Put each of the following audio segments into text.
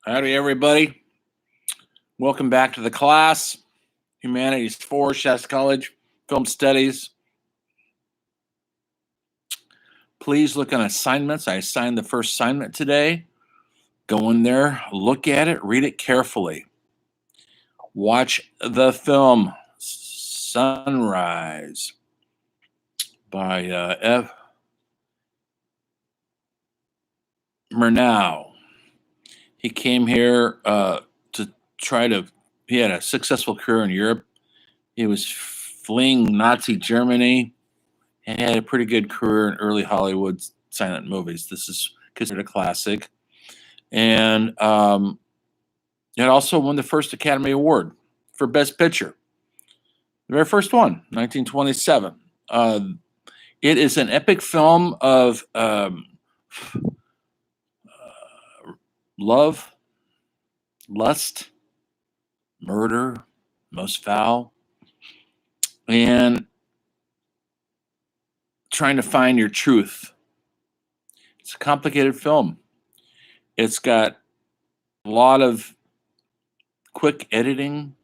Howdy, everybody. Welcome back to the class. Humanities 4, Shasta College, Film Studies. Please look on assignments. I assigned the first assignment today. Go in there, look at it, read it carefully. Watch the film Sunrise by F. Murnau. He came here he had a successful career in Europe. He was fleeing Nazi Germany and had a pretty good career in early Hollywood silent movies. This is considered a classic. And it also won the first Academy Award for Best Picture. The very first one, 1927. It is an epic film of love, lust, murder, most foul, and trying to find your truth. It's a complicated film. It's got a lot of quick editing.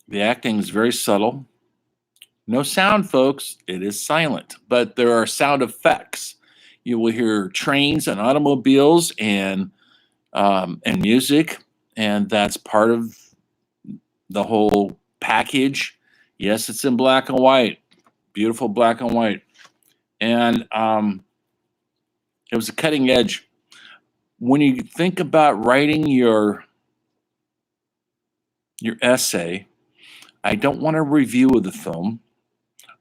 The acting is very subtle. No sound, folks. It is silent, but there are sound effects. You will hear trains and automobiles and music, and that's part of the whole package. Yes, it's in black and white, beautiful black and white, and it was a cutting edge. When you think about writing your essay, I don't want a review of the film.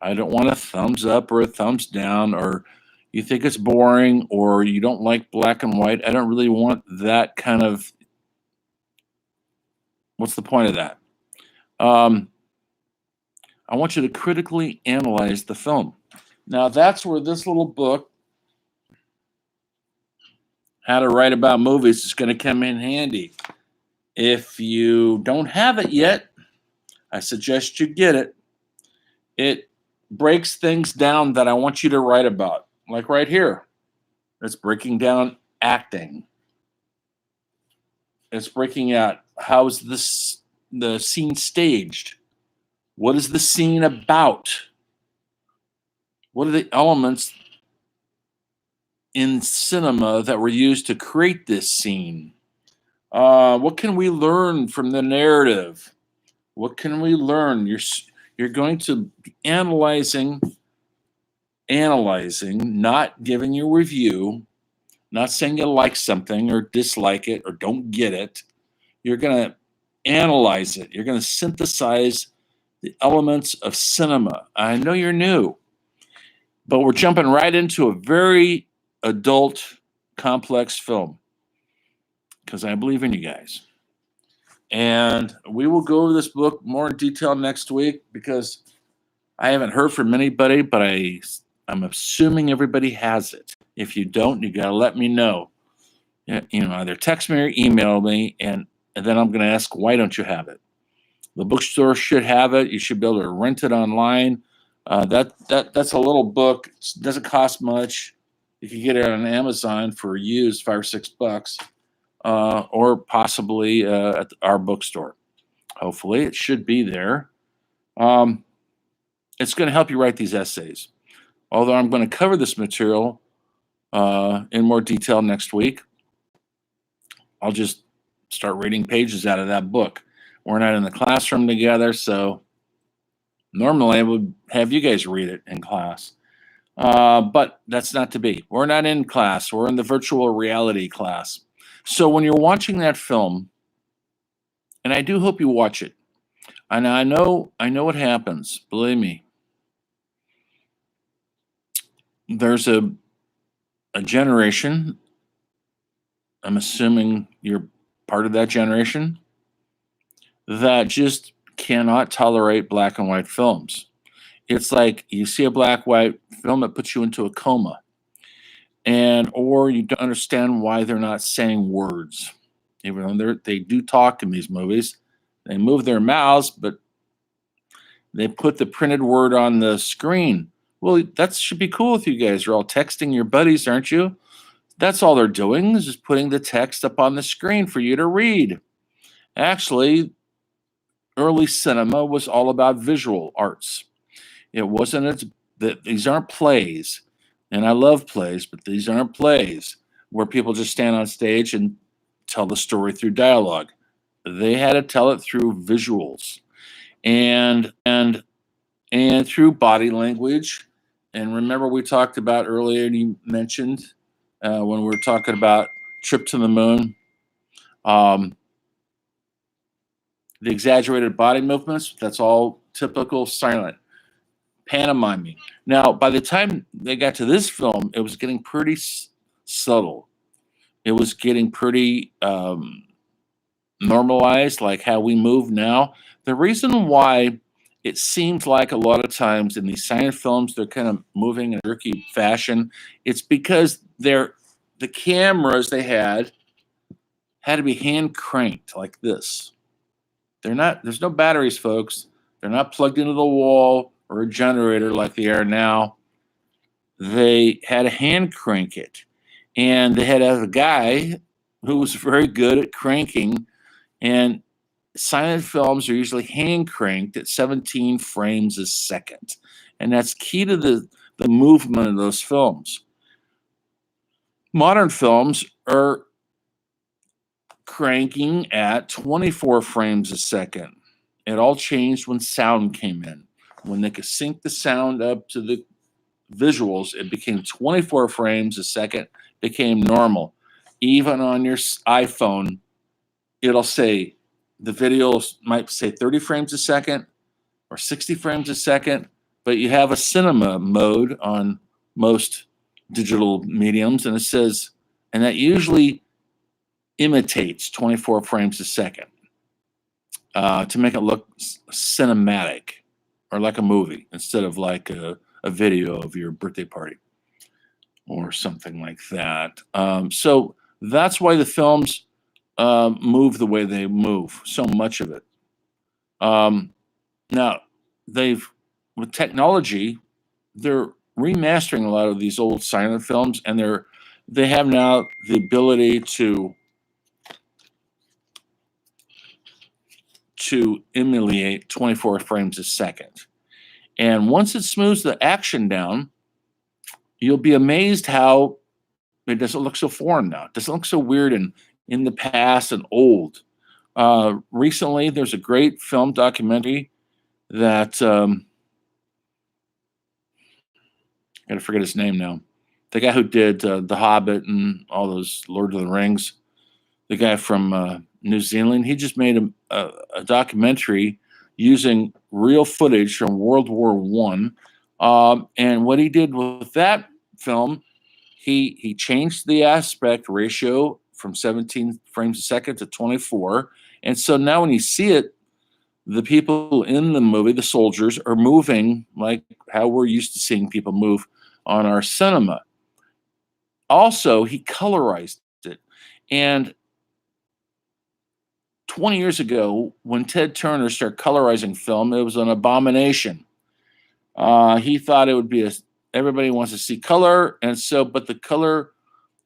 I don't want a thumbs up or a thumbs down, or you think it's boring, or you don't like black and white. I don't really want that kind of. What's the point of that? I want you to critically analyze the film. Now, that's where this little book, How to Write About Movies, is going to come in handy. If you don't have it yet, I suggest you get it. It breaks things down that I want you to write about. Like right here, it's breaking down acting. It's breaking out how's the scene staged. What is the scene about? What are the elements in cinema that were used to create this scene? What can we learn from the narrative? What can we learn? You're going to be analyzing, not giving your review, not saying you like something or dislike it or don't get it. You're going to analyze it. You're going to synthesize the elements of cinema. I know you're new, but we're jumping right into a very adult, complex film because I believe in you guys. And we will go over this book more in detail next week because I haven't heard from anybody, but I'm assuming everybody has it. If you don't, you got to let me know. Either text me or email me, and then I'm going to ask, why don't you have it? The bookstore should have it. You should be able to rent it online. That's a little book. It doesn't cost much. You can get it on Amazon for used $5 or $6, or possibly at our bookstore. Hopefully, it should be there. It's going to help you write these essays. Although I'm going to cover this material in more detail next week, I'll just start reading pages out of that book. We're not in the classroom together, so normally I would have you guys read it in class. But that's not to be. We're not in class. We're in the virtual reality class. So when you're watching that film, and I do hope you watch it, and I know what happens, believe me. There's a generation, I'm assuming you're part of that generation, that just cannot tolerate black and white films. It's like you see a black white film that puts you into a coma, or you don't understand why they're not saying words, even though they do talk in these movies. They move their mouths, but they put the printed word on the screen. Well, that should be cool with you guys. You're all texting your buddies, aren't you? That's all they're doing, is just putting the text up on the screen for you to read. Actually, early cinema was all about visual arts. It wasn't that these aren't plays, and I love plays, but these aren't plays where people just stand on stage and tell the story through dialogue. They had to tell it through visuals and through body language. And remember, we talked about earlier, and you mentioned when we were talking about Trip to the Moon, um, the exaggerated body movements. That's all typical silent pantomiming. Now, by the time they got to this film, it was getting pretty subtle. It was getting pretty normalized, like how we move now. The reason why it seems like a lot of times in these silent films they're kind of moving in a jerky fashion, it's because the cameras they had to be hand cranked like this. They're not. There's no batteries, folks. They're not plugged into the wall or a generator like they are now. They had to hand crank it, and they had to have a guy who was very good at cranking. And silent films are usually hand cranked at 17 frames a second, and that's key to the movement of those films. Modern films are cranking at 24 frames a second. It all changed when sound came in. When they could sync the sound up to the visuals, it became 24 frames a second, became normal. Even on your iPhone, it'll say the video might say 30 frames a second or 60 frames a second, but you have a cinema mode on most digital mediums, and it says, and that usually imitates 24 frames a second to make it look cinematic or like a movie instead of like a video of your birthday party or something like that. So that's why the films move the way they move, so much of it. Now, with technology, they're remastering a lot of these old silent films, and they have now the ability to emulate 24 frames a second. And once it smooths the action down, you'll be amazed how it doesn't look so foreign now. It doesn't look so weird and in the past and old. Recently, there's a great film documentary that I gotta forget his name now. The guy who did The Hobbit and all those Lord of the Rings, the guy from New Zealand, he just made a documentary using real footage from World War One. And what he did with that film, he changed the aspect ratio from 17 frames a second to 24. And so now when you see it, the people in the movie, the soldiers, are moving like how we're used to seeing people move on our cinema. Also, he colorized it. And 20 years ago, when Ted Turner started colorizing film, it was an abomination. He thought it would be everybody wants to see color, and so, but the color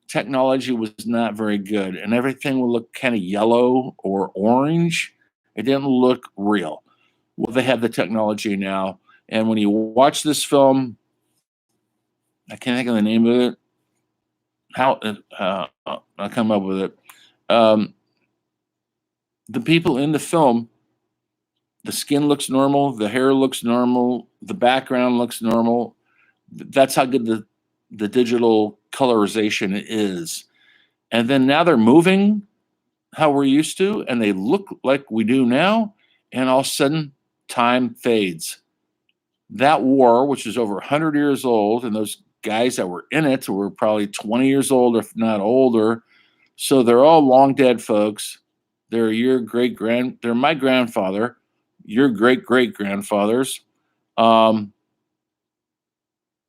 technology was not very good, and everything would look kind of yellow or orange. It didn't look real. Well, they have the technology now, and when you watch this film, I can't think of the name of it. I'll come up with it. Um, the people in the film, the skin looks normal, the hair looks normal, the background looks normal. That's how good the digital colorization is. And then now they're moving how we're used to, and they look like we do now, and all of a sudden time fades. That war, which is over 100 years old, and those guys that were in it were probably 20 years old, if not older. So they're all long dead folks. They're they're my grandfather, your great great grandfathers. But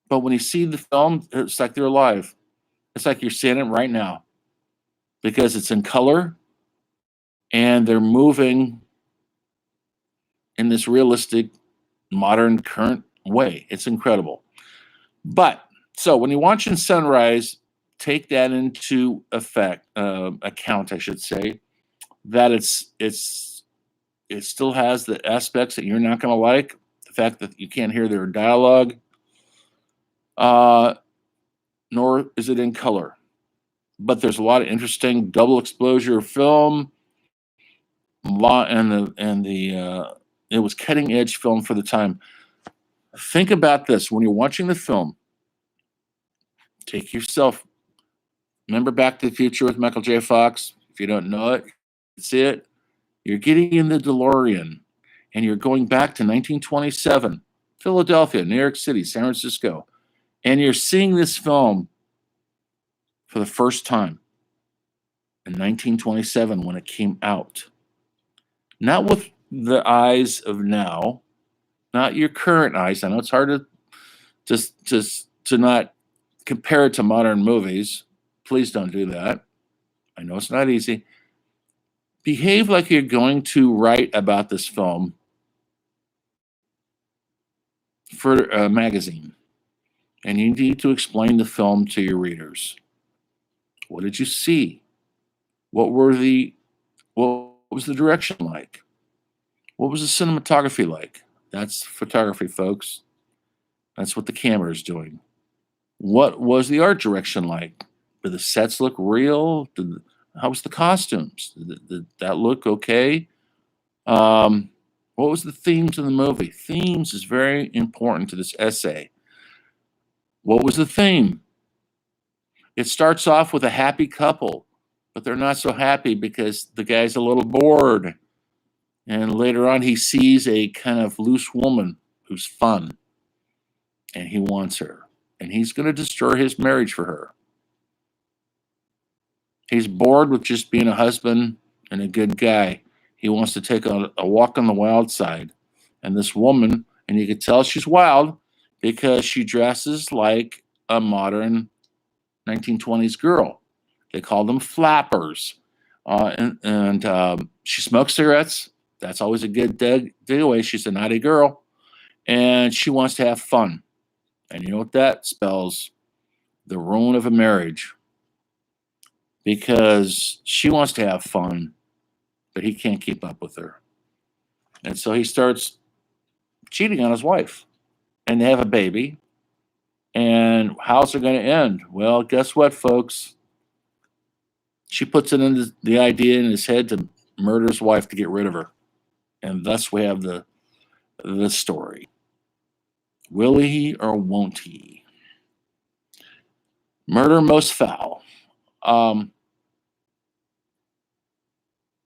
when you see the film, it's like they're alive. It's like you're seeing it right now because it's in color and they're moving in this realistic, modern, current way. It's incredible. But so when you're watching Sunrise, take that into account, I should say, that it still has the aspects that you're not going to like. The fact that you can't hear their dialogue, nor is it in color. But there's a lot of interesting double exposure film, it was cutting edge film for the time. Think about this when you're watching the film. Take yourself. Remember Back to the Future with Michael J. Fox? If you don't know it, see it. You're getting in the DeLorean and you're going back to 1927, Philadelphia, New York City, San Francisco, and you're seeing this film for the first time in 1927 when it came out. Not with the eyes of now, not your current eyes. I know it's hard to just to not compare it to modern movies. Please don't do that. I know it's not easy. Behave like you're going to write about this film for a magazine. And you need to explain the film to your readers. What did you see? What was the direction like? What was the cinematography like? That's photography, folks. That's what the camera is doing. What was the art direction like? Did the sets look real? How was the costumes? Did that look okay? What was the themes of the movie? Themes is very important to this essay. What was the theme? It starts off with a happy couple, but they're not so happy because the guy's a little bored. And later on, he sees a kind of loose woman who's fun, and he wants her. And he's going to destroy his marriage for her. He's bored with just being a husband and a good guy. He wants to take a walk on the wild side. And this woman, and you can tell she's wild because she dresses like a modern 1920s girl. They call them flappers. She smokes cigarettes. That's always a good dig away. She's a naughty girl. And she wants to have fun. And you know what that spells? The ruin of a marriage. Because she wants to have fun, but he can't keep up with her. And so he starts cheating on his wife. And they have a baby. And how's it going to end? Well, guess what, folks? She puts it in the idea in his head to murder his wife to get rid of her. And thus we have the story. Will he or won't he? Murder most foul.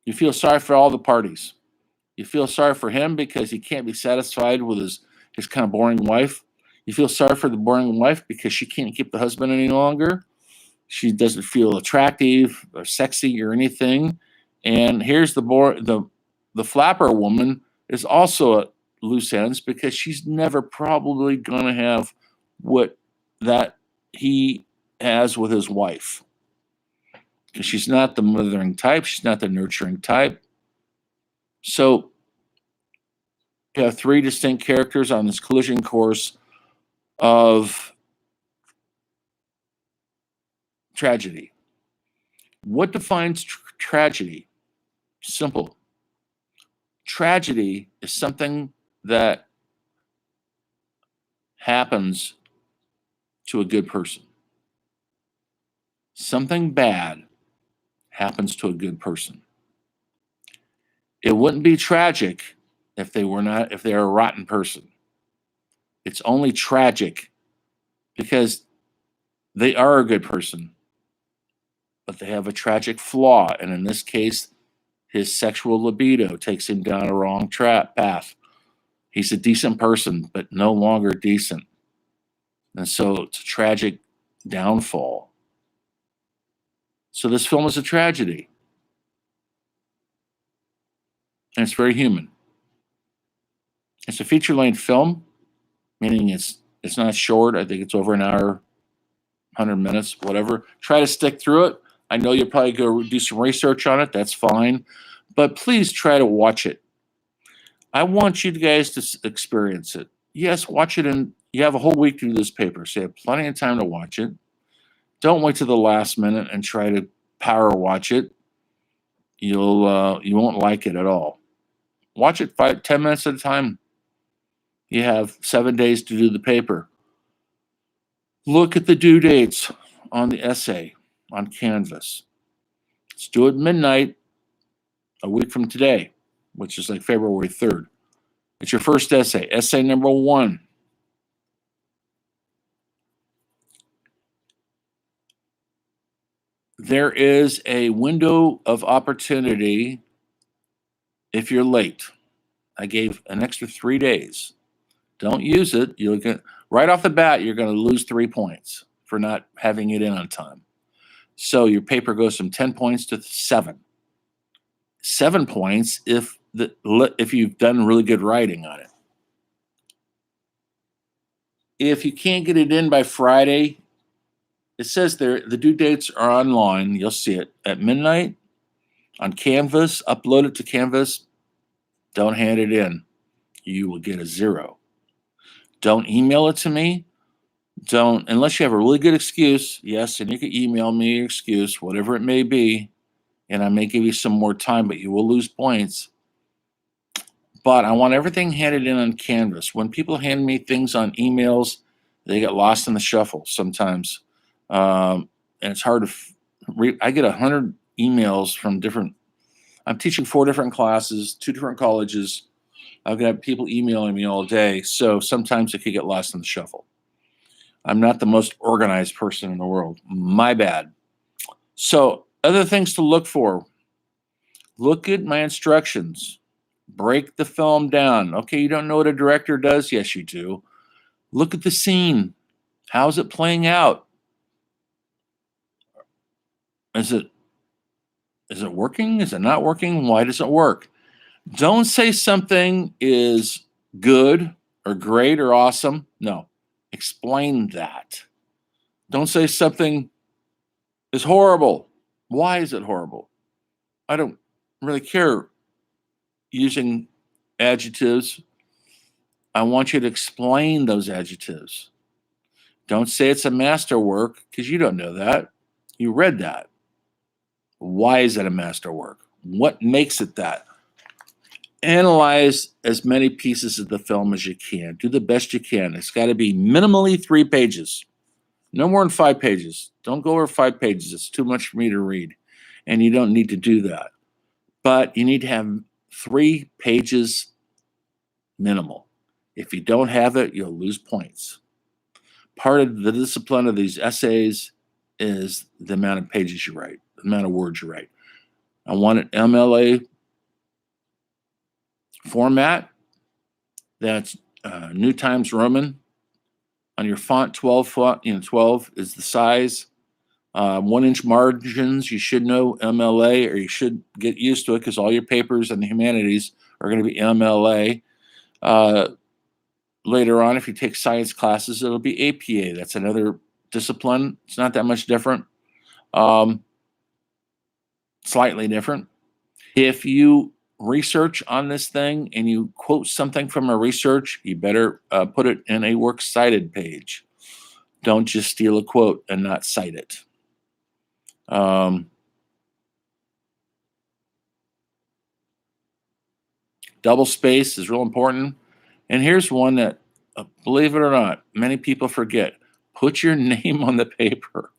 You feel sorry for all the parties. You feel sorry for him because he can't be satisfied with his kind of boring wife. You feel sorry for the boring wife because she can't keep the husband any longer. She doesn't feel attractive or sexy or anything. And here's the flapper woman is also at loose ends because she's never probably going to have what that he has with his wife. She's not the mothering type. She's not the nurturing type. So you have three distinct characters on this collision course of tragedy. What defines tragedy? Simple. Tragedy is something that happens to a good person. Something bad happens to a good person. It wouldn't be tragic if they're a rotten person. It's only tragic because they are a good person, but they have a tragic flaw. And in this case, his sexual libido takes him down a wrong path. He's a decent person, but no longer decent. And so it's a tragic downfall. So this film is a tragedy. And it's very human. It's a feature-length film, meaning it's not short. I think it's over an hour, 100 minutes, whatever. Try to stick through it. I know you'll probably go do some research on it. That's fine. But please try to watch it. I want you guys to experience it. Yes, watch it, and you have a whole week to do this paper, so you have plenty of time to watch it. Don't wait to the last minute and try to power watch it. You won't like it at all. Watch it 10 minutes at a time. You have 7 days to do the paper. Look at the due dates on the essay on Canvas. Let's do it midnight a week from today, which is like February 3rd. It's your first essay, essay number 1. There is a window of opportunity if you're late. I gave an extra 3 days. Don't use it. You'll get right off the bat, you're going to lose 3 points for not having it in on time. So your paper goes from 10 points to 7. 7 points if you've done really good writing on it. If you can't get it in by Friday, it says there the due dates are online. You'll see it at midnight on Canvas. Upload it to Canvas. Don't hand it in. You will get a 0. Don't email it to me. Don't, unless you have a really good excuse. Yes, and you can email me your excuse, whatever it may be, and I may give you some more time, but you will lose points. But I want everything handed in on Canvas. When people hand me things on emails, they get lost in the shuffle sometimes. And it's hard to I get 100 emails from I'm teaching 4 different classes, 2 different colleges. I've got people emailing me all day, so sometimes it could get lost in the shuffle. I'm not the most organized person in the world. My bad. So other things to look for. Look at my instructions. Break the film down. Okay, you don't know what a director does? Yes, you do. Look at the scene. How's it playing out? Is it working? Is it not working? Why does it work? Don't say something is good or great or awesome. No, explain that. Don't say something is horrible. Why is it horrible? I don't really care using adjectives. I want you to explain those adjectives. Don't say it's a masterwork because you don't know that. You read that. Why is it a masterwork? What makes it that? Analyze as many pieces of the film as you can. Do the best you can. It's got to be minimally 3 pages. No more than 5 pages. Don't go over 5 pages. It's too much for me to read. And you don't need to do that. But you need to have 3 pages minimal. If you don't have it, you'll lose points. Part of the discipline of these essays is the amount of pages you write, the amount of words you write. I want an MLA format. That's New Times Roman. On your font, 12 is the size. 1-inch margins. You should know MLA, or you should get used to it because all your papers in the humanities are going to be MLA. Later on, if you take science classes, it'll be APA. That's another discipline. It's not that much different. Slightly different. If you research on this thing and you quote something from a research, you better put it in a works cited page. Don't just steal a quote and not cite it. Double space is real important. And here's one that, believe it or not, many people forget. Put your name on the paper.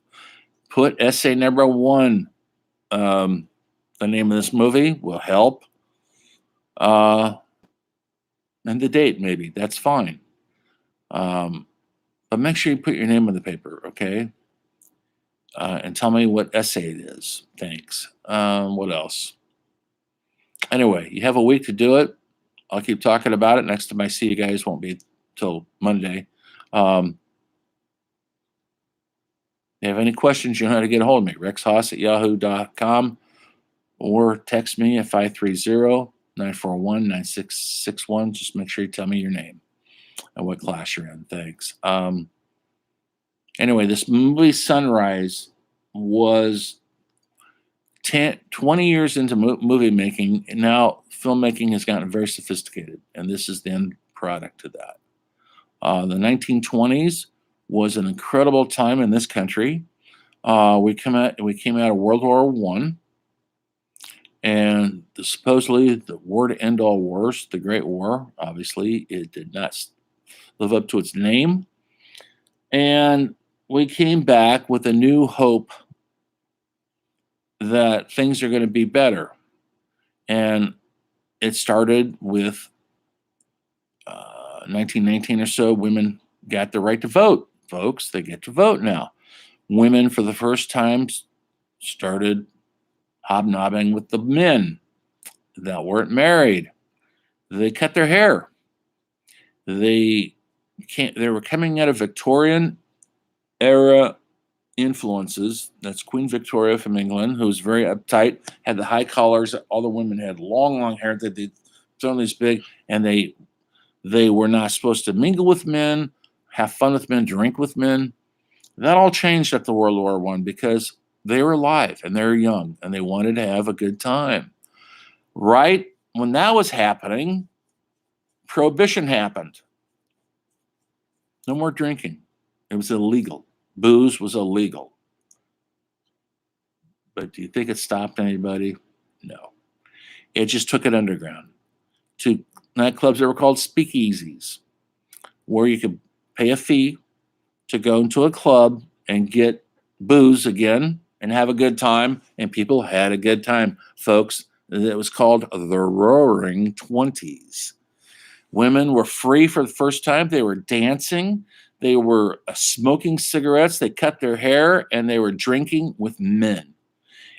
Put essay number 1. The name of this movie will help. And the date, maybe. That's fine. But make sure you put your name on the paper, okay? And tell me what essay it is. Thanks. What else? Anyway, you have a week to do it. I'll keep talking about it. Next time I see you guys won't be till Monday. If you have any questions, you know how to get a hold of me. rexhaas@yahoo.com, or text me at 530-941-9661. Just make sure you tell me your name and what class you're in. Thanks. Anyway, this movie Sunrise was 20 years into movie making, and now filmmaking has gotten very sophisticated, and this is the end product to that. The 1920s was an incredible time in this country. We came out of World War One, and supposedly the war to end all wars, the Great War. Obviously, it did not live up to its name, and we came back with a new hope that things are going to be better. And it started with 1919 or so. Women got the right to vote, folks. They get to vote now. Women, for the first time, started hobnobbing with the men that weren't married. They cut their hair. They They were coming out of Victorian era influences. That's Queen Victoria from England, who was very uptight, had the high collars. All the women had long, long hair that they'd thrown these big, and they were not supposed to mingle with men, have fun with men, drink with men. That all changed after World War One because they were alive and they were young and they wanted to have a good time. Right when that was happening, prohibition happened. No more drinking. It was illegal. Booze was illegal. But do you think it stopped anybody? No. It just took it underground to nightclubs that were called speakeasies, where you could pay a fee to go into a club and get booze again and have a good time. And people had a good time, folks. It was called the Roaring Twenties. Women were free for the first time. They were dancing. They were smoking cigarettes. They cut their hair and they were drinking with men.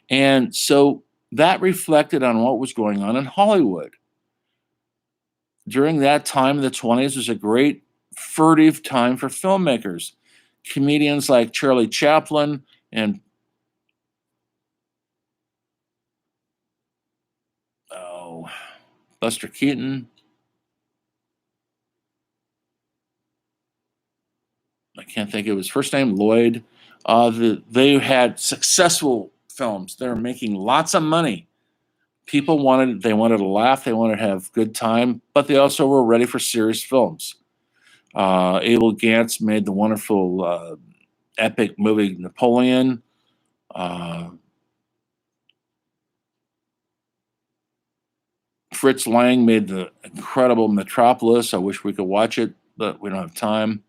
And so that reflected on what was going on in Hollywood. During that time in the 20s was a great furtive time for filmmakers. Comedians like Charlie Chaplin and Buster Keaton. I can't think of his first name, Lloyd. They had successful films. They were making lots of money. They wanted to laugh, they wanted to have good time, but they also were ready for serious films. Abel Gance made the wonderful epic movie Napoleon. Fritz Lang made the incredible Metropolis. I wish we could watch it, but we don't have time.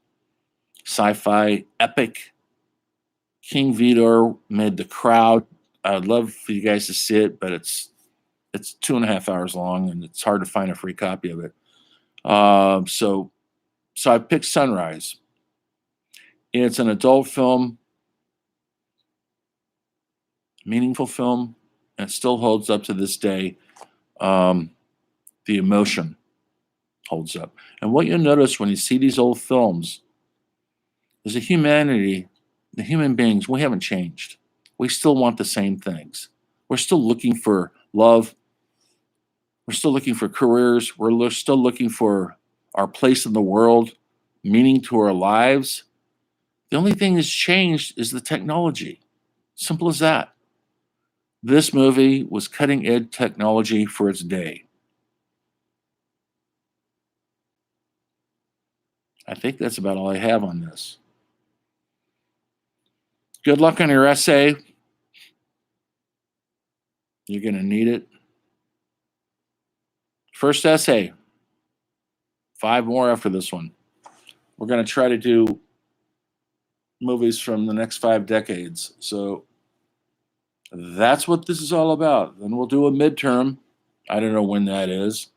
Sci-fi epic. King Vidor made The Crowd. I'd love for you guys to see it, but it's 2.5 hours long, and it's hard to find a free copy of it. So I picked Sunrise. It's an adult film, meaningful film, and it still holds up to this day. The emotion holds up. And what you'll notice when you see these old films is the humanity, the human beings, we haven't changed. We still want the same things. We're still looking for love. We're still looking for careers. We're still looking for our place in the world, meaning to our lives. The only thing that's changed is the technology. Simple as that. This movie was cutting edge technology for its day. I think that's about all I have on this. Good luck on your essay. You're going to need it. First essay. 5 more after this one. We're going to try to do movies from the next 5 decades. So that's what this is all about. Then we'll do a midterm. I don't know when that is.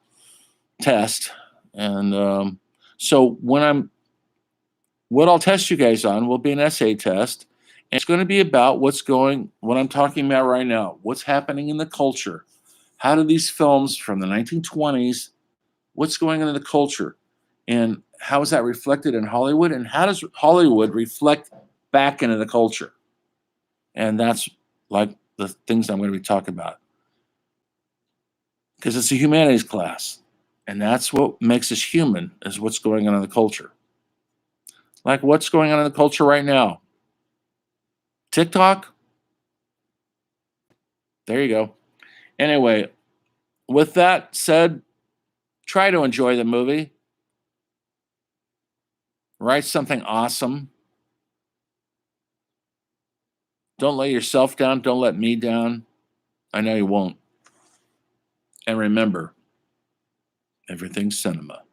Test. And so what I'll test you guys on will be an essay test. And it's going to be about what I'm talking about right now. What's happening in the culture? How do these films from the 1920s, what's going on in the culture? And how is that reflected in Hollywood? And how does Hollywood reflect back into the culture? And that's like the things I'm going to be talking about. Because it's a humanities class. And that's what makes us human, is what's going on in the culture. Like what's going on in the culture right now? TikTok? There you go. Anyway, with that said, try to enjoy the movie. Write something awesome. Don't let yourself down. Don't let me down. I know you won't. And remember, everything's cinema.